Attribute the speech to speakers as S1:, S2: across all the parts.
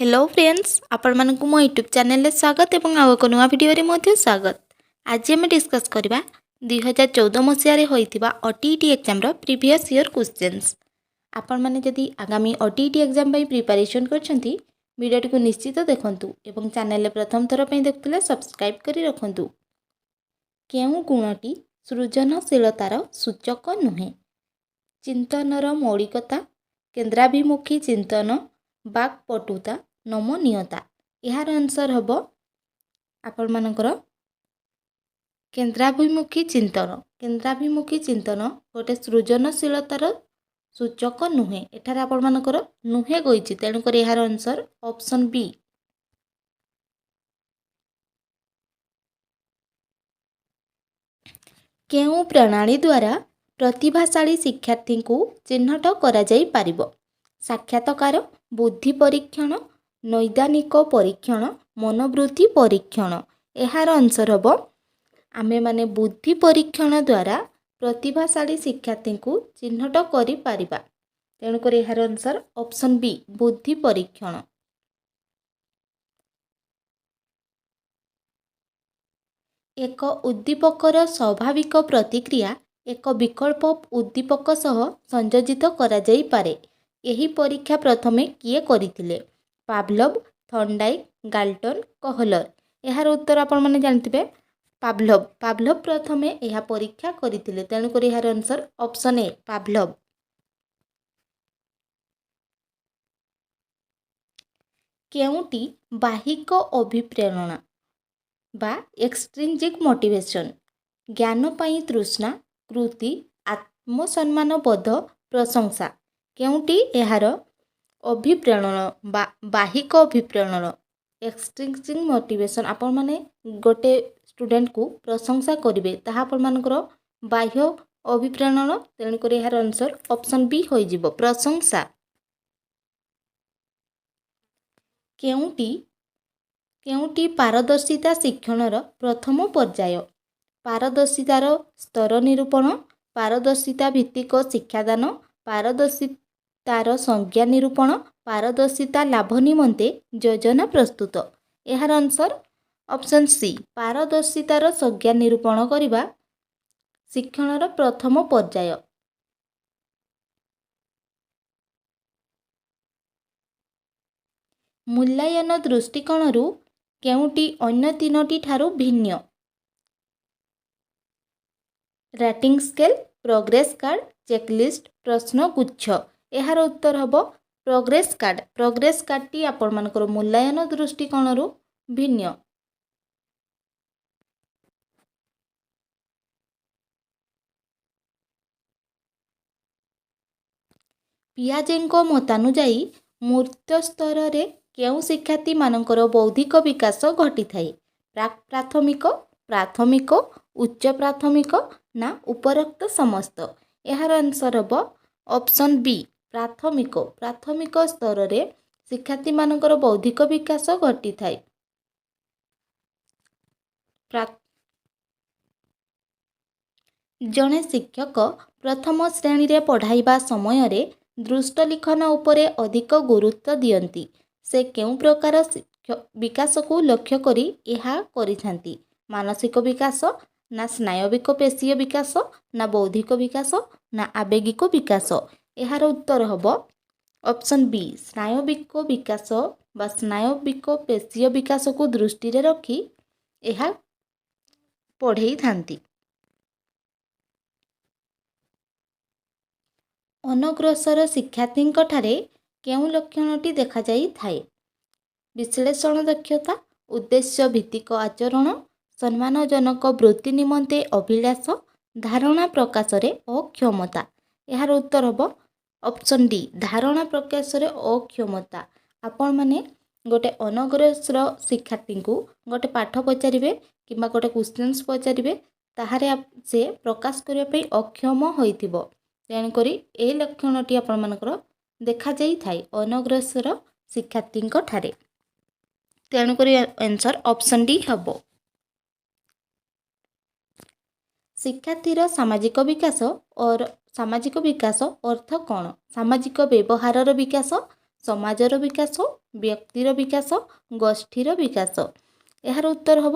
S1: Hello friends आपण मानकु मो YouTube channel स्वागत एवं आउ एक नुआ वीडियो रे मध्य स्वागत। आज आम डिस्कस करबा 2014 मसीह रे होइतिबा ओटीईटी एग्जाम रो प्रीवियस ईयर क्वेश्चंस। आपण माने जदि आगामी ओटीईटी एग्जाम पई प्रिपरेशन करछंती वीडियो को निश्चित देखंतु एवं चैनल रे प्रथम थर पई देखुले सब्सक्राइब करी रखंतु। केउ गुणटी सृजनशीलतार सूचक नुहे? चिंतनर मौलिकता, केन्द्राभिमुखी चिंतन, बाक्पटुता, नमनीयता। यार आंसर हम आपण मानकर केन्द्राभिमुखी चिंतन। केन्द्राभिमुखी चिंतन गोटे सृजनशीलतार सूचक नुहे। एठार आपण मानकर नुहे गईछि, तेणुकर यार आंसर ऑप्शन बी। केउ प्रणाली द्वारा प्रतिभाशाली शिक्षार्थी को चिन्हट करा जाई पारिबो? साक्षात्कार, बुद्धि परीक्षण, नैदानिक परीक्षण, मनोवृत्ति परीक्षण। यार आंसर हम आमे माने बुद्धि परीक्षण द्वारा प्रतिभाशाली शिक्षार्थी को चिन्हट करि पारिबा। तेणुकर यार आंसर ऑप्शन बी, बुद्धि परीक्षण। एक उद्दीपकर स्वाभाविक प्रतिक्रिया एक विकल्प उद्दीपक सह संयोजित करा जाई पारे। यही परीक्षा प्रथमे किए करिथिले? Pavlov, Thorndike, Galton, Kohler. यार उत्तर आपण माने जानथिबे पावलोव। पावलोव प्रथमे यह परीक्षा करिथिले, तेणुकर यार आंसर ऑप्शन ए, पावलोव। केउटी बाहिक अभिप्रेरणा बा एक्सट्रिंजिक मोटिवेशन, ज्ञान पाई तृष्णा, कृति, आत्मसम्मान बोध, प्रशंसा। केउटी एहार अभिप्रेरण बा बाहिक अभिप्रेरण एक्सट्रिंजिक मोटिवेशन आपण माने गोटे स्टूडेंट को प्रशंसा करिवे, ताहा आपण मानकर बाह्य अभिप्रेरण। तेणुकर यार आंसर ऑप्शन बी होई जिवो, प्रशंसा। केउटी पारदर्शिता शिक्षणर प्रथम पर्याय? पारदर्शितार स्तर निरूपण, पारदर्शिता भित्तिक शिक्षादान, पारदर्शितार संज्ञा निरूपण, पारदर्शिता लाभ निमंते योजना प्रस्तुत। यार आंसर ऑप्शन सी, पारदर्शितार संज्ञा निरूपण करिबा शिक्षणर प्रथम पर्याय। मूल्यांकन दृष्टिकोणरू केउटी अन्य तीनोटी ठारू भिन्न? Rating scale, progress card, checklist, प्रश्नगुच्छ। यार उत्तर हम प्रोग्रेस कार्ड। प्रोग्रेस कार्डटी आपण मानकर मूल्यांकन दृष्टिकोणरू भिन्न। पियाजेंको मतानुजाई मूर्त स्तर रे केउ शिक्षार्थी मानकर बौद्धिक विकास घटी थाए? प्राक प्राथमिक, प्राथमिक, उच्च प्राथमिक ना उपरोक्त समस्त। यार आंसर हम ऑप्शन बी, प्राथमिक। प्राथमिक स्तर रे शिक्षार्थी मानकर बौद्धिक विकास घटी थाए। जणे शिक्षक प्रथम श्रेणी रे पढ़ाइबा समय रे दृष्ट लिखन उपरे अधिक गुरुत्व दियंती। से केउ प्रकार विकास को लक्ष्य करी यह करिथांती? मानसिक विकास ना स्नायविक पेशीय विकास ना बौद्धिक विकास ना आवेगिक विकास। यार उत्तर हम ऑप्शन बी, स्नायविक विकास बा स्नायविक पेशीय विकास को दृष्टि रे रखी यह पढ़ेई थांती। अनग्रसर शिक्षार्थी ठारे केउ लक्षणटी देखा जाई थाए? विश्लेषण दक्षता, उद्देश्य भित्तिक आचरण, सम्मानजनक वृत्ति निमंते अभिलाष, धारणा प्रकाश रे अक्षमता। यार उत्तर हम ऑप्शन डी, धारणा प्रकाश रे अक्षमता। आपण माने गोटे अनग्रसर शिक्षार्थी को गोटे पाठ पचारिबे किंबा गोटे क्वेश्चंस पचारिबे, ताहारे से प्रकाश करिया पई अक्षम होइथिबो। तेणुकरी ए लक्षणटी आपण मानकर देखा जाई थाए अनग्रसर शिक्षार्थी ठारे। तेणुकरी आंसर ऑप्शन डी हबो। शिक्षार्थीर सामाजिक विकास और सामाजिक विकास अर्थ कौन? सामाजिक व्यवहार विकास, ସମାଜର ବିକାଶ, ବ୍ୟକ୍ତିର ବିକାଶ, ଗୋଷ୍ଠୀର ବିକାଶ। ଏହାର ଉତ୍ତର ହେବ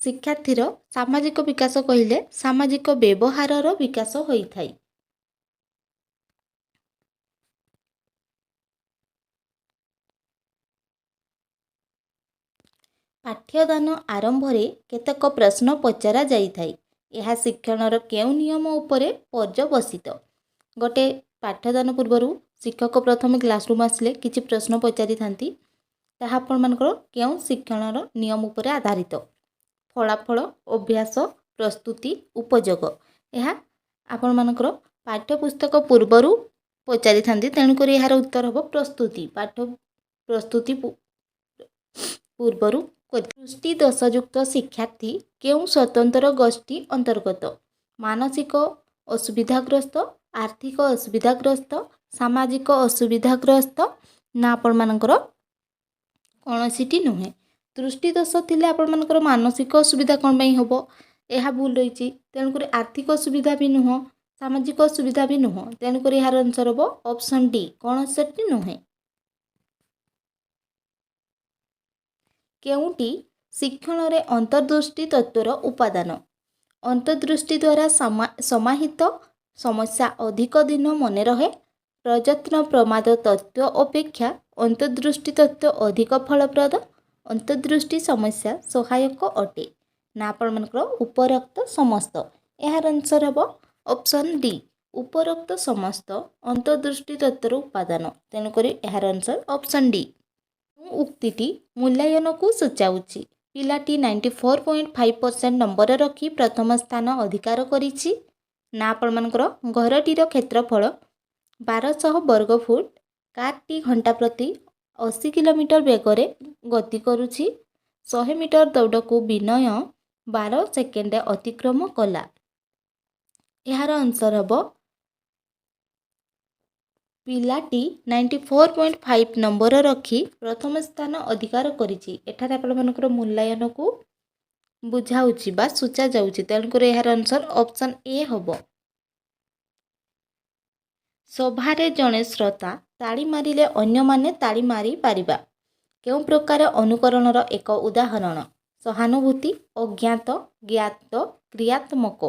S1: ଶିକ୍ଷାର୍ଥୀର ସାମାଜିକ ବିକାଶ କହିଲେ ସାମାଜିକ ବ୍ୟବହାରର ବିକାଶ ହୋଇଥାଏ। ପାଠ୍ୟଦାନ ଆରମ୍ଭରେ କେତେକ ପ୍ରଶ୍ନ ପଚରା ଯାଇଥାଏ। ଏହା ଶିକ୍ଷଣର କେଉଁ ନିୟମ ଉପରେ ପର୍ଯ୍ୟବସିତ? ଗୋଟେ ପାଠଦାନ ପୂର୍ବରୁ ଶିକ୍ଷକ ପ୍ରଥମେ କ୍ଲାସରୁମ୍ ଆସିଲେ କିଛି ପ୍ରଶ୍ନ ପଚାରିଥାନ୍ତି। ତାହା ଆପଣମାନଙ୍କର କେଉଁ ଶିକ୍ଷଣର ନିୟମ ଉପରେ ଆଧାରିତ? ଫଳାଫଳ, ଅଭ୍ୟାସ, ପ୍ରସ୍ତୁତି, ଉପଯୋଗ। ଏହା ଆପଣମାନଙ୍କର ପାଠ୍ୟପୁସ୍ତକ ପୂର୍ବରୁ ପଚାରିଥାନ୍ତି। ତେଣୁକରି ଏହାର ଉତ୍ତର ହେବ ପ୍ରସ୍ତୁତି। ପାଠ ପ୍ରସ୍ତୁତି ପୂର୍ବରୁ। ଦୃଷ୍ଟି ଦୋଷଯୁକ୍ତ ଶିକ୍ଷାର୍ଥୀ କେଉଁ ସ୍ୱତନ୍ତ୍ର ଗୋଷ୍ଠୀ ଅନ୍ତର୍ଗତ? ମାନସିକ ଅସୁବିଧାଗ୍ରସ୍ତ, ଆର୍ଥିକ ଅସୁବିଧାଗ୍ରସ୍ତ, ସାମାଜିକ ଅସୁବିଧାଗ୍ରସ୍ତ ନା ଆପଣମାନଙ୍କର କୌଣସିଟି ନୁହେଁ। ଦୃଷ୍ଟି ଦୋଷ ଥିଲେ ଆପଣମାନଙ୍କର ମାନସିକ ଅସୁବିଧା କ'ଣ ପାଇଁ ହେବ? ଏହା ଭୁଲ ରହିଛି। ତେଣୁକରି ଆର୍ଥିକ ଅସୁବିଧା ବି ନୁହଁ, ସାମାଜିକ ଅସୁବିଧା ବି ନୁହଁ। ତେଣୁକରି ଏହାର ଆନ୍ସର ହେବ ଅପସନ୍ ଡି, କୌଣସିଟି ନୁହେଁ। କେଉଁଟି ଶିକ୍ଷଣରେ ଅନ୍ତର୍ଦୃଷ୍ଟି ତତ୍ତ୍ୱର ଉପାଦାନ? ଅନ୍ତର୍ଦୃଷ୍ଟି ଦ୍ୱାରା ସମାହିତ ସମସ୍ୟା ଅଧିକ ଦିନ ମନେ ରହେ। ପ୍ରଯତ୍ନ ପ୍ରମାଦ ତତ୍ତ୍ୱ ଅପେକ୍ଷା ଅନ୍ତର୍ଦୃଷ୍ଟି ତତ୍ତ୍ୱ ଅଧିକ ଫଳପ୍ରଦ। ଅନ୍ତର୍ଦୃଷ୍ଟି ସମସ୍ୟା ସହାୟକ ଅଟେ ନା ଆପଣମାନଙ୍କର ଉପରୋକ୍ତ ସମସ୍ତ। ଏହାର ଆନ୍ସର ହେବ ଅପସନ୍ ଡି, ଉପରୋକ୍ତ ସମସ୍ତ ଅନ୍ତର୍ଦୃଷ୍ଟି ତତ୍ତ୍ୱର ଉପାଦାନ। ତେଣୁକରି ଏହାର ଆନ୍ସର ଅପସନ୍ ଡି। ଉକ୍ତିଟି ମୂଲ୍ୟାୟନକୁ ସୂଚାଉଛି। ପିଲାଟି 94.5% ନମ୍ବର ରଖି ପ୍ରଥମ ସ୍ଥାନ ଅଧିକାର କରିଛି ନା ଆପଣମାନଙ୍କର ଘରଟିର କ୍ଷେତ୍ରଫଳ 1200 ବର୍ଗଫୁଟ, କାରଟି ଘଣ୍ଟା ପ୍ରତି 80 କିଲୋମିଟର ବେଗରେ ଗତି କରୁଛି, 100 ମିଟର ଦୌଡ଼କୁ ବିନୟ 12 ସେକେଣ୍ଡ ଅତିକ୍ରମ କଲା। ଏହାର ଆନ୍ସର ହେବ ପିଲାଟି 94.5 ନମ୍ବର ରଖି ପ୍ରଥମ ସ୍ଥାନ ଅଧିକାର କରିଛି। ଏଠାରେ ଆପଣମାନଙ୍କର ମୂଲ୍ୟାୟନକୁ ବୁଝାଉଛି ବା ସୂଚାଯାଉଛି। ତେଣୁକରି ଏହାର ଆନ୍ସର ଅପସନ୍ ଏ ହେବ। ସଭାରେ ଜଣେ ଶ୍ରୋତା ତାଳି ମାରିଲେ ଅନ୍ୟମାନେ ତାଳି ମାରିପାରିବା। କେଉଁ ପ୍ରକାର ଅନୁକରଣର ଏକ ଉଦାହରଣ? ସହାନୁଭୂତି, ଅଜ୍ଞାତ, ଜ୍ଞାତ, କ୍ରିୟାତ୍ମକ।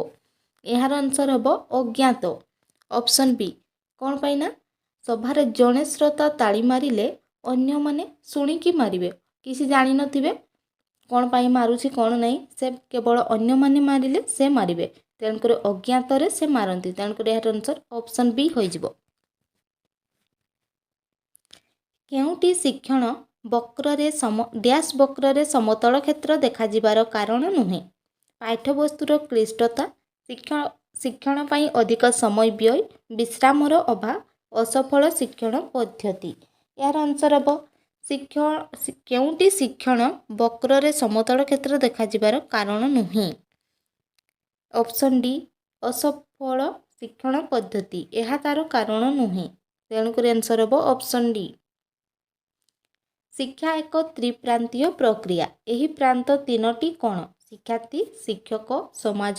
S1: ଏହାର ଆନ୍ସର ହେବ ଅଜ୍ଞାତ, ଅପସନ୍ ବି। କ'ଣ ପାଇଁ ନା ସଭାରେ ଜଣେ ଶ୍ରୋତା ତାଳି ମାରିଲେ ଅନ୍ୟମାନେ ଶୁଣିକି ମାରିବେ, କିଛି ଜାଣିନଥିବେ କ'ଣ ପାଇଁ ମାରୁଛି କ'ଣ ନାହିଁ, ସେ କେବଳ ଅନ୍ୟମାନେ ମାରିଲେ ସେ ମାରିବେ। ତେଣୁକରି ଅଜ୍ଞାତରେ ସେ ମାରନ୍ତି। ତେଣୁକରି ଏହାର ଆନ୍ସର ଅପସନ୍ ବି ହୋଇଯିବ। କେଉଁଟି ଶିକ୍ଷଣ ବକ୍ରରେ ଡ୍ୟାସ୍ ବକ୍ରରେ ସମତଳ କ୍ଷେତ୍ର ଦେଖାଯିବାର କାରଣ ନୁହେଁ? ପାଠ୍ୟବସ୍ତୁର କ୍ଲିଷ୍ଟତା, ଶିକ୍ଷଣ ପାଇଁ ଅଧିକ ସମୟ ବ୍ୟୟ, ବିଶ୍ରାମର ଅଭାବ, ଅସଫଳ ଶିକ୍ଷଣ ପଦ୍ଧତି। ଏହାର ଆନ୍ସର ହେବ କେଉଁଟି ଶିକ୍ଷଣ ବକ୍ରରେ ସମତଳ କ୍ଷେତ୍ର ଦେଖାଯିବାର କାରଣ ନୁହେଁ? ଅପସନ୍ ଡି, ଅସଫଳ ଶିକ୍ଷଣ ପଦ୍ଧତି। ଏହା ତାର କାରଣ ନୁହେଁ। ତେଣୁକରି ଆନ୍ସର ହେବ ଅପସନ୍ ଡି। ଶିକ୍ଷା ଏକ ତ୍ରିପ୍ରାନ୍ତୀୟ ପ୍ରକ୍ରିୟା। ଏହି ପ୍ରାନ୍ତ ତିନୋଟି କ'ଣ? ଶିକ୍ଷାର୍ଥୀ, ଶିକ୍ଷକ, ସମାଜ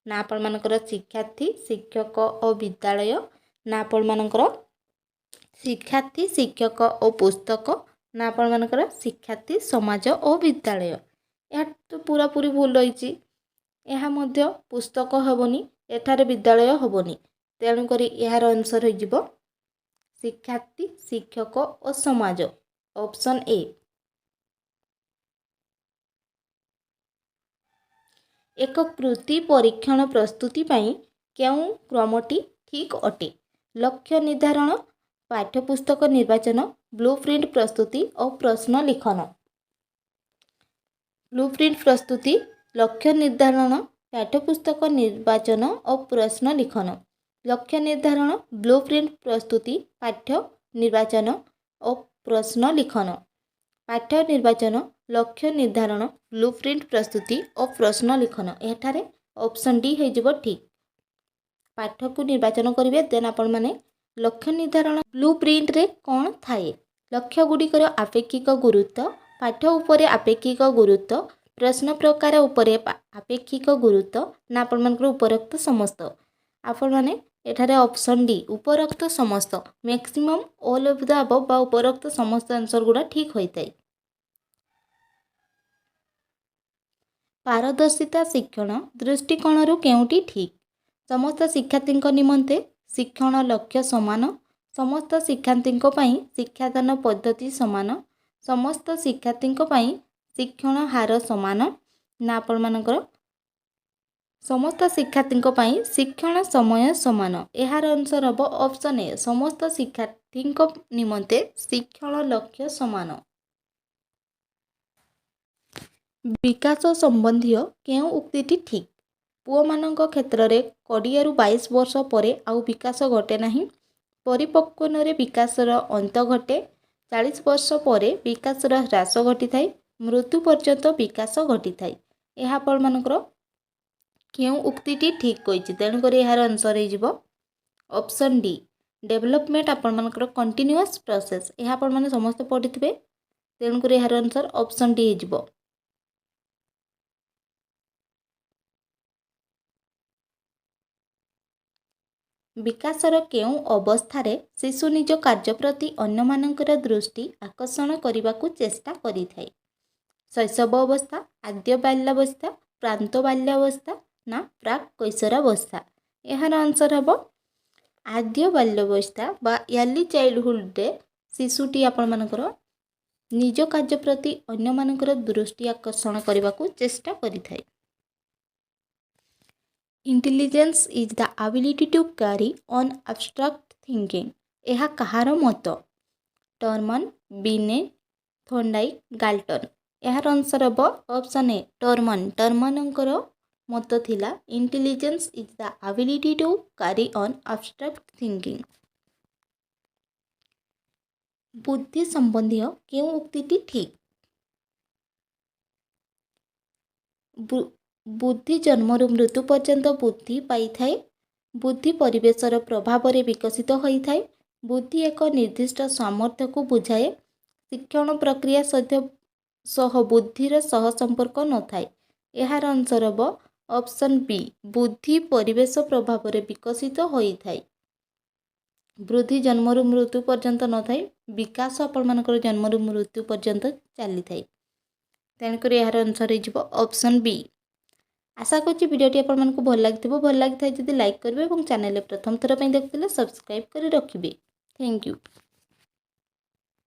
S1: ନା ଆପଣମାନଙ୍କର ଶିକ୍ଷାର୍ଥୀ, ଶିକ୍ଷକ ଓ ବିଦ୍ୟାଳୟ ନା ଆପଣମାନଙ୍କର ଶିକ୍ଷାର୍ଥୀ, ଶିକ୍ଷକ ଓ ପୁସ୍ତକ ନା ଆପଣମାନଙ୍କର ଶିକ୍ଷାର୍ଥୀ, ସମାଜ ଓ ବିଦ୍ୟାଳୟ। ଏହା ତ ପୁରାପୁରି ଭୁଲ ରହିଛି। ଏହା ମଧ୍ୟ ପୁସ୍ତକ ହେବନି, ଏଠାରେ ବିଦ୍ୟାଳୟ ହେବନି। ତେଣୁକରି ଏହାର ଆନ୍ସର ହୋଇଯିବ ଶିକ୍ଷାର୍ଥୀ, ଶିକ୍ଷକ ଓ ସମାଜ, ଅପସନ୍ ଏ। ଏକ କୃତି ପରୀକ୍ଷଣ ପ୍ରସ୍ତୁତି ପାଇଁ କେଉଁ କ୍ରମଟି ଠିକ୍ ଅଟେ? ଲକ୍ଷ୍ୟ ନିର୍ଦ୍ଧାରଣ, ପାଠ୍ୟପୁସ୍ତକ ନିର୍ବାଚନ, ବ୍ଲୁପ୍ରିଣ୍ଟ ପ୍ରସ୍ତୁତି ଓ ପ୍ରଶ୍ନ ଲିଖନ। ବ୍ଲୁପ୍ରିଣ୍ଟ ପ୍ରସ୍ତୁତି, ଲକ୍ଷ୍ୟ ନିର୍ଦ୍ଧାରଣ, ପାଠ୍ୟପୁସ୍ତକ ନିର୍ବାଚନ ଓ ପ୍ରଶ୍ନ ଲିଖନ। ଲକ୍ଷ୍ୟ ନିର୍ଦ୍ଧାରଣ, ବ୍ଲୁପ୍ରିଣ୍ଟ ପ୍ରସ୍ତୁତି, ପାଠ୍ୟ ନିର୍ବାଚନ ଓ ପ୍ରଶ୍ନ ଲିଖନ। ପାଠ୍ୟ ନିର୍ବାଚନ, ଲକ୍ଷ୍ୟ ନିର୍ଦ୍ଧାରଣ, ବ୍ଲୁପ୍ରିଣ୍ଟ ପ୍ରସ୍ତୁତି ଓ ପ୍ରଶ୍ନ ଲିଖନ। ଏଠାରେ ଅପସନ୍ ଡି ହୋଇଯିବ ଠିକ୍। ପାଠକୁ ନିର୍ବାଚନ କରିବେ, ଦେନ୍ ଆପଣମାନେ ଲକ୍ଷ୍ୟ ନିର୍ଦ୍ଧାରଣ। ବ୍ଲୁପ୍ରିଣ୍ଟରେ କ'ଣ ଥାଏ? ଲକ୍ଷ୍ୟ ଗୁଡ଼ିକର ଆପେକ୍ଷିକ ଗୁରୁତ୍ୱ, ପାଠ୍ୟ ଉପରେ ଆପେକ୍ଷିକ ଗୁରୁତ୍ୱ, ପ୍ରଶ୍ନ ପ୍ରକାର ଉପରେ ଆପେକ୍ଷିକ ଗୁରୁତ୍ୱ ନା ଆପଣମାନଙ୍କର ଉପରୋକ୍ତ ସମସ୍ତ। ଆପଣମାନେ ଏଠାରେ ଅପସନ୍ ଡି ଉପରୋକ୍ତ ସମସ୍ତ maximum all of the above ବା ଉପରୋକ୍ତ ସମସ୍ତ ଆନ୍ସର ଗୁଡ଼ା ଠିକ୍ ହୋଇଥାଏ। ପାରଦର୍ଶିତା ଶିକ୍ଷଣ ଦୃଷ୍ଟିକୋଣରୁ କେଉଁଟି ଠିକ୍? ସମସ୍ତ ଶିକ୍ଷାର୍ଥୀଙ୍କ ନିମନ୍ତେ ଶିକ୍ଷଣ ଲକ୍ଷ୍ୟ ସମାନ, ସମସ୍ତ ଶିକ୍ଷାର୍ଥୀଙ୍କ ପାଇଁ ଶିକ୍ଷାଦାନ ପଦ୍ଧତି ସମାନ, ସମସ୍ତ ଶିକ୍ଷାର୍ଥୀଙ୍କ ପାଇଁ ଶିକ୍ଷଣ ହାର ସମାନ ନା ଆପଣମାନଙ୍କର ସମସ୍ତ ଶିକ୍ଷାର୍ଥୀଙ୍କ ପାଇଁ ଶିକ୍ଷଣ ସମୟ ସମାନ। ଏହାର ଆନ୍ସର ହେବ ଅପସନ୍ ଏ ସମସ୍ତ ଶିକ୍ଷାର୍ଥୀଙ୍କ ନିମନ୍ତେ ଶିକ୍ଷଣ ଲକ୍ଷ୍ୟ ସମାନ। ବିକାଶ ସମ୍ବନ୍ଧୀୟ କେଉଁ ଉକ୍ତିଟି ଠିକ୍? ପୁଅମାନଙ୍କ କ୍ଷେତ୍ରରେ 20ରୁ 22 ବର୍ଷ ପରେ ଆଉ ବିକାଶ ଘଟେ ନାହିଁ। ପରିପକ୍ୱନରେ ବିକାଶର ଅନ୍ତ ଘଟେ। 40 ବର୍ଷ ପରେ ବିକାଶର ହ୍ରାସ ଘଟିଥାଏ। ମୃତ୍ୟୁ ପର୍ଯ୍ୟନ୍ତ ବିକାଶ ଘଟିଥାଏ। ଏହା ଆପଣମାନଙ୍କର କେଉଁ ଉକ୍ତିଟି ଠିକ୍ କହିଛି? ତେଣୁକରି ଏହାର ଆନ୍ସର ହେଇଯିବ ଅପସନ୍ ଡି ଡେଭଲପମେଣ୍ଟ ଆପଣମାନଙ୍କର କଣ୍ଟିନ୍ୟୁଅସ୍ ପ୍ରୋସେସ୍। ଏହା ଆପଣମାନେ ସମସ୍ତେ ପଢ଼ିଥିବେ। ତେଣୁକରି ଏହାର ଆନ୍ସର ଅପସନ୍ ଡି ହେଇଯିବ। ବିକାଶର କେଉଁ ଅବସ୍ଥାରେ ଶିଶୁ ନିଜ କାର୍ଯ୍ୟ ପ୍ରତି ଅନ୍ୟମାନଙ୍କର ଦୃଷ୍ଟି ଆକର୍ଷଣ କରିବାକୁ ଚେଷ୍ଟା କରିଥାଏ? ଶୈଶବ ଅବସ୍ଥା, ଆଦ୍ୟ ବାଲ୍ୟାବସ୍ଥା, ପ୍ରାନ୍ତ ବାଲ୍ୟାବସ୍ଥା ନା ପ୍ରାକ୍ କୈଶୋରାବସ୍ଥା? ଏହାର ଆନ୍ସର ହେବ ଆଦ୍ୟ ବାଲ୍ୟାବସ୍ଥା ବା ୟାର୍ଲି ଚାଇଲ୍ଡହୁଡ଼ରେ ଶିଶୁଟି ଆପଣମାନଙ୍କର ନିଜ କାର୍ଯ୍ୟ ପ୍ରତି ଅନ୍ୟମାନଙ୍କର ଦୃଷ୍ଟି ଆକର୍ଷଣ କରିବାକୁ ଚେଷ୍ଟା କରିଥାଏ। Intelligence is the ability to carry on abstract thinking. ଏହା କାହାର ମତ? ଟର୍ମନ୍, ବିନେ, ଥୋର୍ଣ୍ଡାଇକ୍, ଗାଲ୍ଟନ୍। ଏହାର ଆନ୍ସର ହେବ ଅପସନ୍ ଏ ଟର୍ମନ୍। ଟର୍ମନଙ୍କର ମତ ଥିଲା intelligence is the ability to carry on abstract thinking. ବୁଦ୍ଧି ସମ୍ବନ୍ଧୀୟ କେଉଁ ଉକ୍ତିଟି ଠିକ୍? ବୁଦ୍ଧି ଜନ୍ମରୁ ମୃତ୍ୟୁ ପର୍ଯ୍ୟନ୍ତ ବୁଦ୍ଧି ପାଇଥାଏ। ବୁଦ୍ଧି ପରିବେଶର ପ୍ରଭାବରେ ବିକଶିତ ହୋଇଥାଏ। ବୁଦ୍ଧି ଏକ ନିର୍ଦ୍ଦିଷ୍ଟ ସାମର୍ଥ୍ୟକୁ ବୁଝାଏ। ଶିକ୍ଷଣ ପ୍ରକ୍ରିୟା ସହ ବୁଦ୍ଧିର ସହ ସମ୍ପର୍କ ନଥାଏ। ଏହାର ଆନ୍ସର ହେବ ଅପସନ୍ ବି ବୁଦ୍ଧି ପରିବେଶ ପ୍ରଭାବରେ ବିକଶିତ ହୋଇଥାଏ। ବୃଦ୍ଧି ଜନ୍ମରୁ ମୃତ୍ୟୁ ପର୍ଯ୍ୟନ୍ତ ନଥାଏ। ବିକାଶ ଆପଣମାନଙ୍କର ଜନ୍ମରୁ ମୃତ୍ୟୁ ପର୍ଯ୍ୟନ୍ତ ଚାଲିଥାଏ। ତେଣୁକରି ଏହାର ଆନ୍ସର ହେଇଯିବ ଅପସନ୍ ବି। ଆଶା କରୁଛି ଭିଡ଼ିଓଟି ଆପଣମାନଙ୍କୁ ଭଲ ଲାଗିଥିବ। ଭଲ ଲାଗିଥାଏ ଯଦି ଲାଇକ୍ କରିବେ ଏବଂ ଚ୍ୟାନେଲରେ ପ୍ରଥମ ଥର ପାଇଁ ଦେଖୁଥିଲେ ସବସ୍କ୍ରାଇବ୍ କରି ରଖିବେ। Thank you.